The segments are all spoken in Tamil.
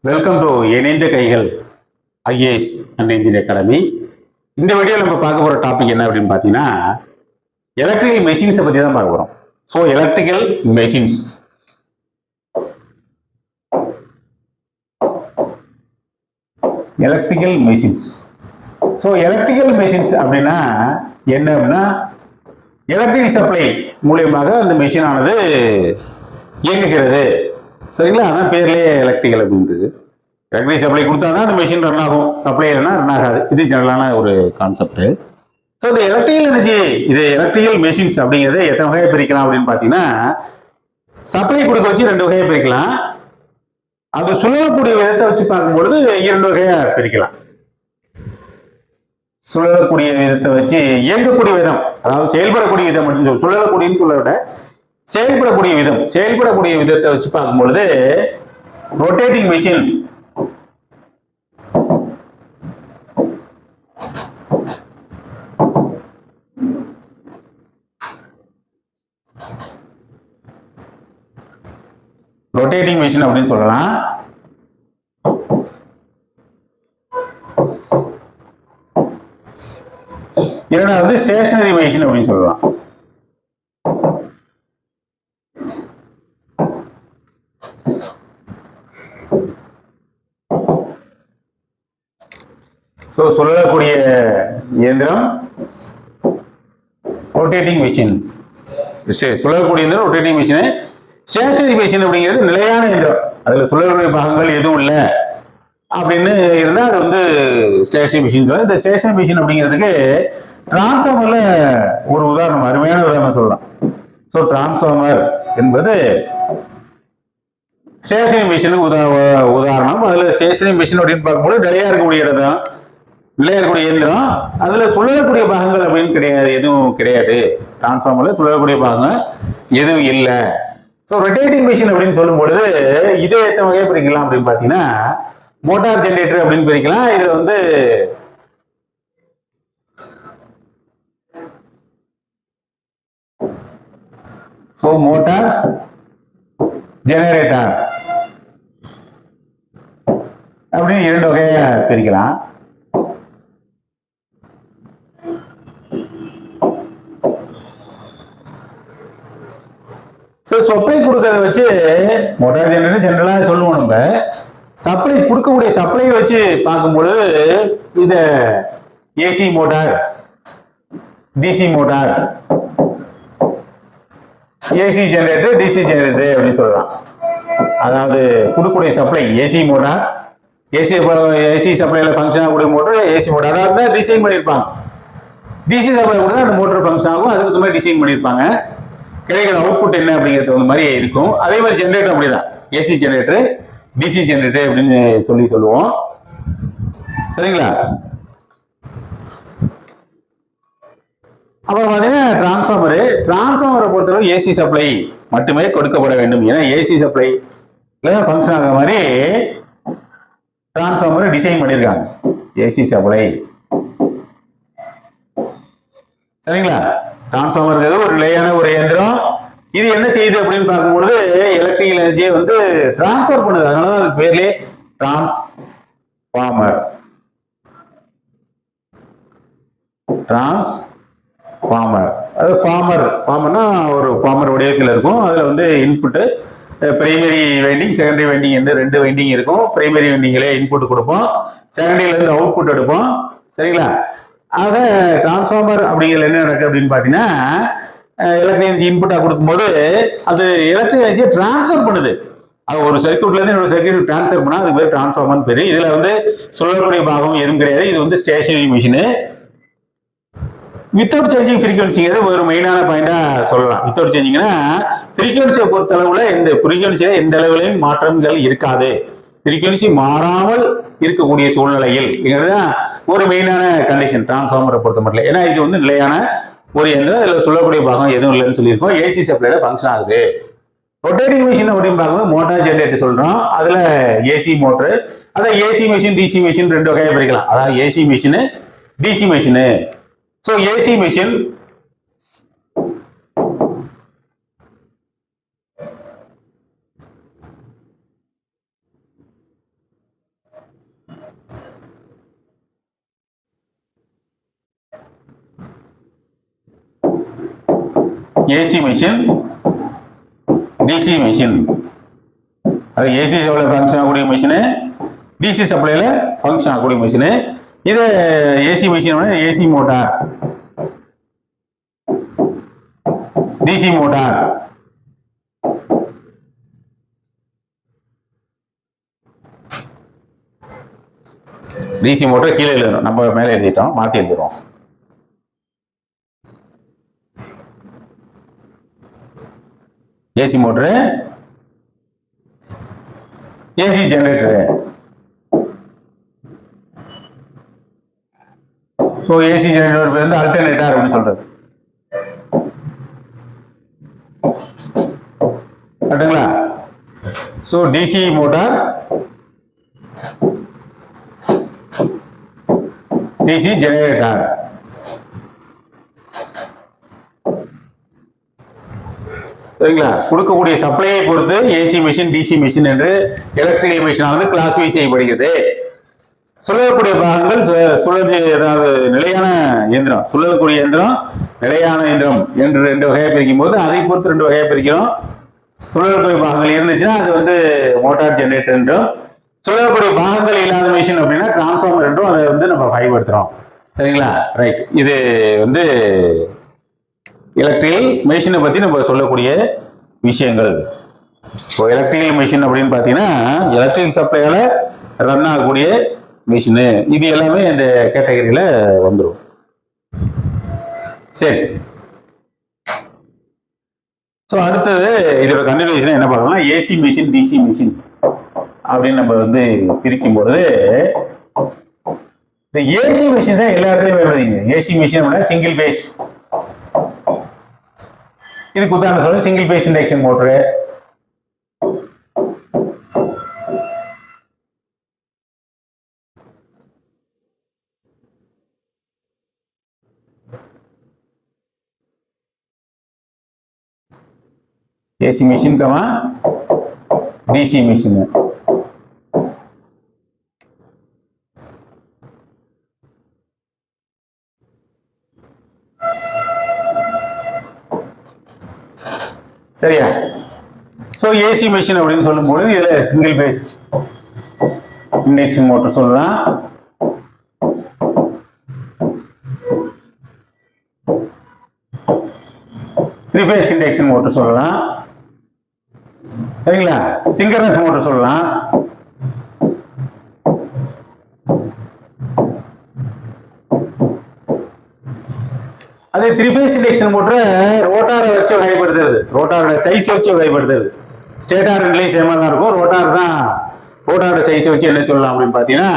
வெல்கம் டு இணைந்த கைகள் ஐஏஎஸ் அண்ட் இன்ஜினியர் அகாடமி. இந்த வீடியோவில் நம்ம பார்க்க போகிற டாபிக் என்ன அப்படின்னு பார்த்தீங்கன்னா, எலக்ட்ரிக்கல் மெஷின்ஸை பற்றி தான் பார்க்க போகிறோம். So electrical machines, electrical machines. So electrical machines அப்படின்னா என்ன அப்படின்னா, எலக்ட்ரிக் சப்ளை மூலியமாக அந்த மெஷின் ஆனது இயங்குகிறது. சரிங்களா? அதான் பேர்லேயே எலக்ட்ரிக்கல் அப்படின்றது. எலக்ட்ரிக் சப்ளை கொடுத்தா தான் அந்த மெஷின் ரன் ஆகும், சப்ளை இல்லைன்னா ரன் ஆகாது. இது ஜெனரலான ஒரு கான்செப்ட். ஸோ இந்த எலக்ட்ரிக்கல் எனர்ஜி, இது எலக்ட்ரிக்கல் மெஷின்ஸ் அப்படிங்கிறது எத்தனை வகையை பிரிக்கலாம் அப்படின்னு பார்த்தீங்கன்னா, சப்ளை கொடுக்க வச்சு ரெண்டு வகையை பிரிக்கலாம். அது சுழலக்கூடிய விதத்தை வச்சு பார்க்கும்பொழுது இரண்டு வகையா பிரிக்கலாம். சுழலக்கூடிய விதத்தை வச்சு இயங்கக்கூடிய விதம், அதாவது செயல்படக்கூடிய விதம் அப்படின்னு சொல்லி, சுழலக்கூடியன்னு சொல்ல விட செயல்படக்கூடிய விதம், செயல்படக்கூடிய விதத்தை வச்சு பார்க்கும்பொழுது ரொட்டேட்டிங் மெஷின், ரொட்டேட்டிங் மெஷின் அப்படின்னு சொல்லலாம். இரண்டாவது ஸ்டேஷனரி மெஷின் அப்படின்னு சொல்லலாம். ஸோ சொல்லக்கூடிய இயந்திரம் ரொட்டேட்டிங் மெஷின், சொல்லக்கூடிய இயந்திரம் ரொட்டேட்டிங் மெஷின். ஸ்டேஷனரி மெஷின் அப்படிங்கிறது நிலையான இயந்திரம், அதில் சொல்லக்கூடிய பாகங்கள் எதுவும் இல்லை அப்படின்னு இருந்தால் அது வந்து ஸ்டேஷனரி மிஷின் சொல்லலாம். இந்த ஸ்டேஷனரி மிஷின் அப்படிங்கிறதுக்கு டிரான்ஸ்ஃபார்மர்ல ஒரு உதாரணம், அருமையான உதாரணம் சொல்லலாம். ஸோ டிரான்ஸ்ஃபார்மர் என்பது ஸ்டேஷனரி மிஷினுக்கு உதாரணம். அதில் ஸ்டேஷனரி மிஷின் அப்படின்னு பார்க்கும்போது நிலையா இருக்கக்கூடிய இடம் தான், நிலையா இருக்கக்கூடிய இயந்திரம். அதுல சுழலக்கூடிய பாகங்கள் அப்படின்னு கிடையாது, எதுவும் கிடையாது. டிரான்ஸ்ஃபார்மர்ல சுழலக்கூடிய பாகங்கள் எதுவும் இல்லை. ஸோ ரொட்டேட்டிங் மிஷின் அப்படின்னு சொல்லும் பொழுது இதே எத்தனை வகையை பிரிக்கலாம் அப்படின்னு பார்த்தீங்கன்னா, மோட்டார் ஜெனரேட்டர் அப்படின்னு பிரிக்கலாம். இதுல வந்து ஸோ மோட்டார் ஜெனரேட்டர் அப்படின்னு இரண்டு வகையை பிரிக்கலாம். ஸோ சப்ளை கொடுக்கறத வச்சு மோட்டார் ஜெனரேட்டர் ஜெனரலா சொல்லுவோம். நம்ம சப்ளை கொடுக்கக்கூடிய சப்ளையை வச்சு பார்க்கும்பொழுது இத AC motor, DC motor, AC generator, DC generator அப்படின்னு சொல்லலாம். அதாவது கொடுக்கக்கூடிய சப்ளை ஏசி மோட்டார், ஏசி சப்ளைல ஃபங்க்ஷன் ஆகக்கூடிய மோட்டர் ஏசி மோட்டார், அதாவது டிசைன் பண்ணியிருப்பாங்க. டிசி சப்ளை கூட அந்த மோட்டர் ஃபங்க்ஷன் ஆகும், அதுக்கு மாதிரி டிசைன் பண்ணியிருப்பாங்க. கிடைக்கிற அவுட்புட் என்ன அப்படிங்கிறது மாதிரி இருக்கும். அதே மாதிரி ஜெனரேட்டர் அப்படிதான், ஏசி ஜெனரேட்டர், டிசி ஜெனரேட்டர் அப்படின்னு சொல்லுவோம். சரிங்களா? அப்புறம் பார்த்தீங்கன்னா டிரான்ஸ்ஃபார்மரை பொறுத்தவரை ஏசி சப்ளை மட்டுமே கொடுக்கப்பட வேண்டும். ஏன்னா ஏசி சப்ளை ஃபங்க்ஷன் ஆகிற மாதிரி டிரான்ஸ்ஃபார்மரை டிசைன் பண்ணியிருக்காங்க, ஏசி சப்ளை. சரிங்களா? டிரான்ஸ்ஃபார்மர் ஒரு நிலையான ஒரு இயந்திரம். இது என்ன செய்யுது அப்படின்னு பார்க்கும்பொழுது எலக்ட்ரிக்கல் எனர்ஜியை வந்து டிரான்ஸ்ஃபர் பண்ணுது. அதனாலதான் அதுக்கு பேர்லயே டிரான்ஸ்ஃபார்மர். அது ஃபார்மர்னா ஒரு ஃபார்மர் வடிவத்தில் இருக்கும். அதுல வந்து input, primary winding, secondary winding என்று ரெண்டு வைண்டிங் இருக்கும். பிரைமரி வைண்டிங்ல இன்புட் கொடுப்போம், செகண்டரியில இருந்து அவுட்புட் எடுப்போம். சரிங்களா? ஆக டிரான்ஸ்ஃபார்மர் அப்படிங்கிறது என்ன நடக்குது அப்படின்னு பாத்தீங்கன்னா, எலக்ட்ரிக் எனர்ஜி இன்புட்டா கொடுக்கும்போது அது எலக்ட்ரிக் எனர்ஜியை டிரான்ஸ்ஃபர் பண்ணுது. அது ஒரு சர்க்யூட்ல இருந்து இன்னொரு சர்க்யூட் டிரான்ஸ்ஃபர் பண்ணா அது பேர் டிரான்ஸ்ஃபார்மர் பேரு. இதுல வந்து சொல்லக்கூடிய பாகம் எதுவும் கிடையாது. இது வந்து ஸ்டேஷனரி மிஷின். வித்தவுட் சேஞ்சிங் ஃப்ரீக்வன்சிங்கிறது ஒரு மெயினான பாயிண்டா சொல்லலாம். வித்தவுட் சேஞ்சிங்னா ஃப்ரீக்வன்சியை பொறுத்த அளவுல ஃப்ரீக்வன்சியில எந்த அளவுலையும் மாற்றங்கள் இருக்காது. ஃப்ரீக்வன்சி மாறாமல் இருக்கக்கூடிய சூழ்நிலையில் ஒரு மெயினான கண்டிஷன் டிரான்ஸ்ஃபார்மரை பொறுத்த மட்டும். ஏன்னா இது வந்து நிலையான ஒரு இயந்திரம், இதுல சொல்லக்கூடிய பாகம் எதுவும் இல்லைன்னு சொல்லியிருக்கோம். ஏசி சப்ளைல ஃபங்க்ஷன் ஆகுது. ரொட்டேட்டிங் மிஷின் அப்படின்னு பார்க்கும்போது மோட்டார் ஜெனரேட்டர் சொல்றோம். அதுல ஏசி மோட்டர், அதான் ஏசி மிஷின், டிசி மிஷின் ரெண்டு வகையா பிரிக்கலாம். அதாவது AC machine, DC machine. So AC machine AC machine, DC machine. அது ஏசி சப்ளை ஃபங்க்ஷன் ஆகக்கூடிய மிஷினு, டிசி சப்ளைல ஃபங்க்ஷன் ஆகக்கூடிய மிஷினு. இது AC machine, AC motor, DC motor. DC motor கீழே எழுதணும், நம்ம மேலே எழுதிட்டோம், மாற்றி எழுதுறோம். AC motor, AC generator. So AC generator பேர் வந்து அல்டர்னேட்டர் அப்படின்னு சொல்றது. கரெக்டுங்களா? So DC motor, DC generator. சரிங்களா? கொடுக்கக்கூடிய சப்ளையை பொறுத்து ஏசி மிஷின், டிசி மிஷின் என்று எலக்ட்ரிக்கல் மிஷின் ஆனது கிளாஸிஃபை செய்யப்படுகிறது. சுழலக்கூடிய பாகங்கள் சுழற்சி, அதாவது நிலையான இயந்திரம், சுழலக்கூடிய இயந்திரம், நிலையான இயந்திரம் என்று 2 வகையை பிரிக்கும் போது அதை பொறுத்து 2 வகையை பிரிக்கிறோம். சுழலக்கூடிய பாகங்கள் இருந்துச்சுன்னா அது வந்து மோட்டார் ஜெனரேட்டர் என்றும், சுழலக்கூடிய பாகங்கள் இல்லாத மிஷின் அப்படின்னா டிரான்ஸ்ஃபார்மர் என்றும் அதை வந்து நம்ம பயன்படுத்துறோம். சரிங்களா? ரைட். இது வந்து எலக்ட்ரிக்கல் மிஷினை பத்தி நம்ம சொல்லக்கூடிய விஷயங்கள். இப்போ எலக்ட்ரிக்கல் மிஷின் அப்படின்னு பாத்தீங்கன்னா எலக்ட்ரிக்கல் சப்ளையால ரன் ஆகக்கூடிய மிஷினு, இது எல்லாமே இந்த கேட்டகரியில வந்துடும். சரி. ஸோ அடுத்தது இதோட கண்டினியூஷன் என்ன பார்க்கணும்னா ஏசி மிஷின், டிசி மிஷின் அப்படின்னு நம்ம வந்து பிரிக்கும் பொழுது இந்த ஏசி மிஷின் தான் எல்லா இடத்துலையும் வருவீங்க. ஏசி மிஷின் அப்படின்னா சிங்கிள் பேஸ். இதுக்கு உதாரணம் சொல்ல single phase induction motor, AC machine comma DC machine. சரியா? சோ ஏசி மிஷின் அப்படின்னு சொல்லும்போது இதுல சிங்கிள் பேஸ் இண்டக்ஷன் மோட்டர் சொல்லலாம், த்ரீ பேஸ் இண்டக்ஷன் மோட்டர் சொல்லலாம், சரிங்களா? சிங்கரனஸ் மோட்டர் சொல்லலாம், அதே த்ரீ பேஸ் இண்டக்ஷன் மோட்டர் ரோட்டாரை வச்சு வகைப்படுத்துறது, ரோட்டாரோட சைஸ் வச்சு வகைப்படுத்துறது. ஸ்டேட்டார் ரெண்டுலையும் சேமா தான் இருக்கும். ரோட்டார் தான், ரோட்டாரோட சைஸ் வச்சு என்ன சொல்லலாம் அப்படின்னு பாத்தீங்கன்னா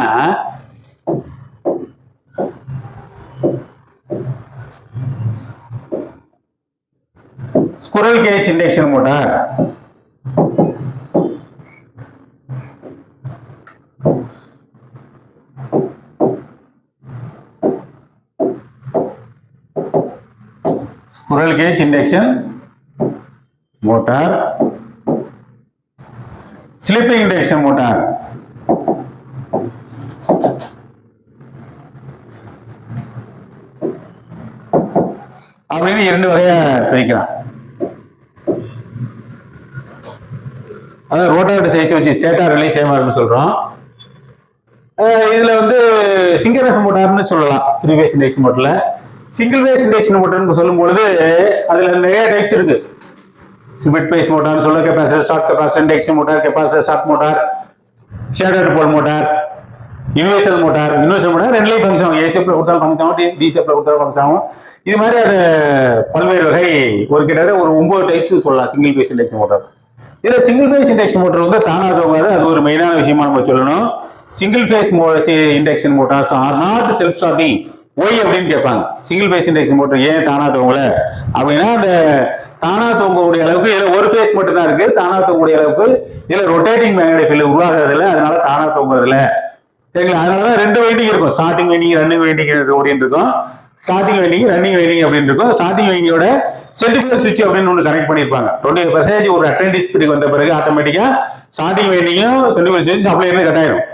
squirrel gauge induction motor, squirrel cage induction motor, slipping induction motor. அப்படின்னு 2 வகையா பிரிக்கலாம். அதாவது ரோட்டாரோட சைஸ் வச்சு ஸ்டேட்டார் ரிலீஸ் சேமா இருக்குன்னு சொல்றோம். இதுல வந்து சிங்கரனஸ் மோட்டார்னு சொல்லலாம். த்ரீ பேஸ் இண்டக்ஷன் மோட்டர்ல சிங்கிள் பேஸ் இண்டக்ஷன் மோட்டர்னு சொல்லும் பொழுது அதுல நிறைய டைப்ஸ் இருக்கு. ஸ்பிட் பேஸ் மோட்டார் சொல்ல, capacitor start capacitor induction motor, capacitor start motor, shaded pole motor, universal motor. Universal motor ரெண்டுலேயும் ஃபங்க்ஷன் ஆகும். ஏசிஎப்ல கொடுத்தாலும் ஃபங்க்ஷன் ஆகும், டிசிஎப்ல கொடுத்தாலும் ஃபங்க்ஷன் ஆகும். இது மாதிரி அது பல்வேறு வகை, ஒரு கிட்டத்தட்ட ஒரு 9 டைப்ஸ் சொல்லலாம் சிங்கிள் பேஸ் இண்டக்ஷன் மோட்டார். இதுல சிங்கிள் பேஸ் இண்டக்ஷன் மோட்டார் வந்து தானா தோங்காது. அது ஒரு மெயினான விஷயமா நம்ம சொல்லணும். Single phase induction motors are not self starting. Why அப்படின்னு கேட்பாங்க. சிங்கிள் பேஸ் இண்டக்ஷன் மோட்டர் ஏன் தானா தோங்கல அப்படின்னா, அந்த தானா தோங்கக்கூடிய அளவுக்கு இதுல ஒரு ஃபேஸ் மட்டும் தான் இருக்கு. தானா தோங்கக்கூடிய அளவுக்கு இதுல ரொட்டேட்டிங் மேக்னெட்டிக் ஃபீல்ட் உருவாகிறதுல, அதனால தானா தோங்குறதுல. சரிங்களா? அதனாலதான் 2 வைண்டிங் இருக்கும். ஸ்டார்டிங் வைண்டிங், ரன்னிங் வைண்டிங் அப்படின்னு இருக்கும். ஸ்டார்டிங் வைண்டிங், ரன்னிங் வைண்டிங் அப்படின்னு இருக்கும். ஸ்டார்டிங் வைண்டிங்கோட சென்ட்ரிஃபியூகல் சுவிட்ச் அப்படின்னு ஒன்று கனெக்ட் பண்ணிருப்பாங்க. 20% ஒரு அட்டென்டிவ் ஸ்பீடுக்கு வந்த பிறகு ஆட்டோமேட்டிக்கா ஸ்டார்டிங் வைண்டிங்கும் சென்ட்ரிஃபியூகல் சுவிட்ச் சப்ளை இருந்து கட் ஆயிடும்.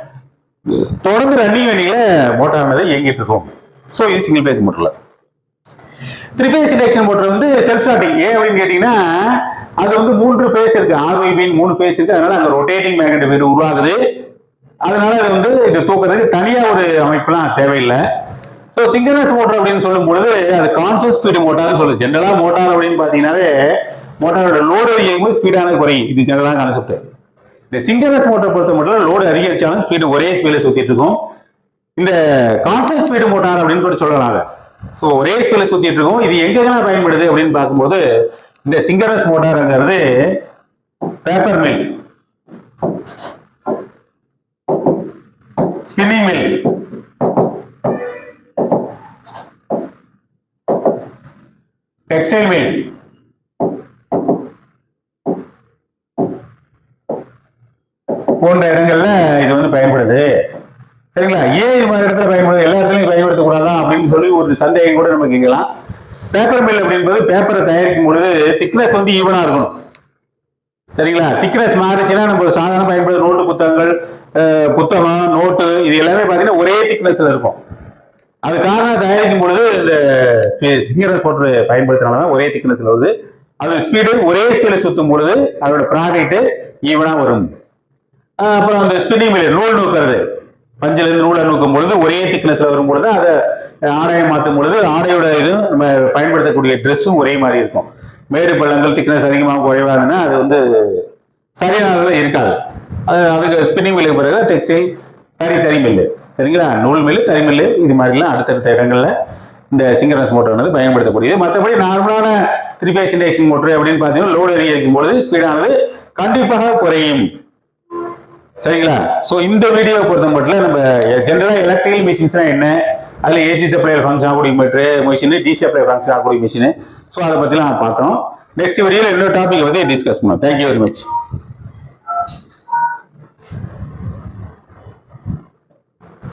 தொடர்ந்து ரன்னிங் வைண்டிங்ல மோட்டார் ஆனது இயங்கிட்டு இருக்கும். ஸோ இது சிங்கிள் பேஸ் மோட்டர்ல. த்ரீ ஃபேஸ் இண்டக்ஷன் மோட்டர் வந்து செல்ஃப் ஸ்டார்டிங். ஏன் அப்படின்னு கேட்டீங்கன்னா அது வந்து 3 ஃபேஸ் இருக்கு, ஆர்ஒய்பின்னு 3 ஃபேஸ் இருக்கு. அதனால அங்க ரொட்டேட்டிங் மேக்னெட்டிக் ஃபீல்டு உருவாகுது. அதனால அது வந்து இது தூக்குறதுக்கு தனியா ஒரு அமைப்புலாம் தேவையில்லை. ஸோ சிங்க்ரனஸ் மோட்டார் அப்படின்னு சொல்லும் பொழுது அது கான்ஸ்டன்ட் ஸ்பீடு மோட்டார்னு சொல்லுது. ஜென்ரலா மோட்டார் அப்படின்னு பாத்தீங்கன்னாவே மோட்டாரோட லோடு அதிகமாகும், ஸ்பீடானது குறையும். இது ஜென்ரலா கான்செப்ட். இந்த சிங்க்ரனஸ் மோட்டார் பொறுத்த மட்டும் லோடு அதிகரிச்சாலும் ஸ்பீடு ஒரே ஸ்பீடில் சுத்திட்டு இருக்கும். இந்த கான்ஸ்டன்ட் ஸ்பீடு மோட்டார் அப்படின்னு கூட சொல்லலாம். ஸோ ஒரே ஸ்பீடில் சுத்திட்டு இருக்கும். இது எங்கெல்லாம் பயன்படுது அப்படின்னு பார்க்கும்போது இந்த சிங்க்ரனஸ் மோட்டார்ங்கிறது paper mill, spinning mill, textile mill, போன்ற இடங்கள்ல இது வந்து பயன்படுது. சரிங்களா? ஏன் இது மாதிரி இடத்துல பயன்படுது, எல்லா இடத்துலையும் பயன்படுத்தக்கூடாதான் அப்படின்னு சொல்லி ஒரு சந்தேகம் கூட நம்ம கேட்கலாம். பேப்பர் மில் அப்படின்றது பேப்பரை தயாரிக்கும் பொழுது திக்னஸ் வந்து ஈவனா இருக்கணும். சரிங்களா? திக்னஸ் மாறிச்சுன்னா நம்ம சாதாரண பயன்படுத்த நோட்டு புத்தகங்கள், புத்தகம், நோட்டு இது எல்லாமே பார்த்தீங்கன்னா ஒரே திக்னஸ்ல இருக்கும். அது காரணம் தயாரிக்கும் பொழுது இந்த சிங்க்ரனஸ் மோட்டார் பயன்படுத்தினால்தான் ஒரே திக்னஸ்ல வருது. அது ஸ்பீடு ஒரே ஸ்பீட்ல சுத்தும் பொழுது அதோட ப்ராடக்ட் ஈவனா வரும். அப்புறம் அந்த ஸ்பின்னிங் மில், நூல் நூக்கிறது, பஞ்சில இருந்து நூலை நூக்கும் பொழுது ஒரே திக்னஸ்ல வரும் பொழுது அதை ஆடையை மாற்றும் பொழுது ஆடையோட இதுவும் நம்ம பயன்படுத்தக்கூடிய ட்ரெஸ்ஸும் ஒரே மாதிரி இருக்கும். மேடு பள்ளங்கள் திக்னஸ் அதிகமாக குறைவாதுன்னா அது வந்து சரியான இருக்காது. அதுக்கு ஸ்பின்னிங் மில்லுக்கு பிறகு டெக்ஸ்டைல், தறி மில்லு, சரிங்களா? நூல் மில்லு, தறி மில்லு, இது மாதிரிலாம் அடுத்தடுத்த இடங்கள்ல இந்த சிங்க்ரனஸ் மோட்டார் வந்து பயன்படுத்தக்கூடியது. மற்றபடி நார்மலான த்ரீ ஃபேஸ் இண்டக்ஷன் மோட்டர் அப்படின்னு பார்த்தீங்கன்னா லோடு அதிகரிக்கும் பொழுது ஸ்பீடானது கண்டிப்பாக குறையும். சரிங்களா? ஸோ இந்த வீடியோவை பொறுத்த மட்டும் நம்ம ஜென்ரலா எலக்ட்ரிக்கல் மிஷின்ஸ்னா என்ன, அதுல ஏசி சப்ளையர் ஃபங்க்ஷன் ஆகக்கூடிய மிஷின், டிசி சப்ளை ஃபங்க்ஷன் ஆகக்கூடிய மிஷின், ஸோ அதை பத்திலாம் பார்த்தோம். நெக்ஸ்ட் வீடியோல இன்னொரு டாபிக் வந்து டிஸ்கஸ் பண்ணுவோம். Thank you very much.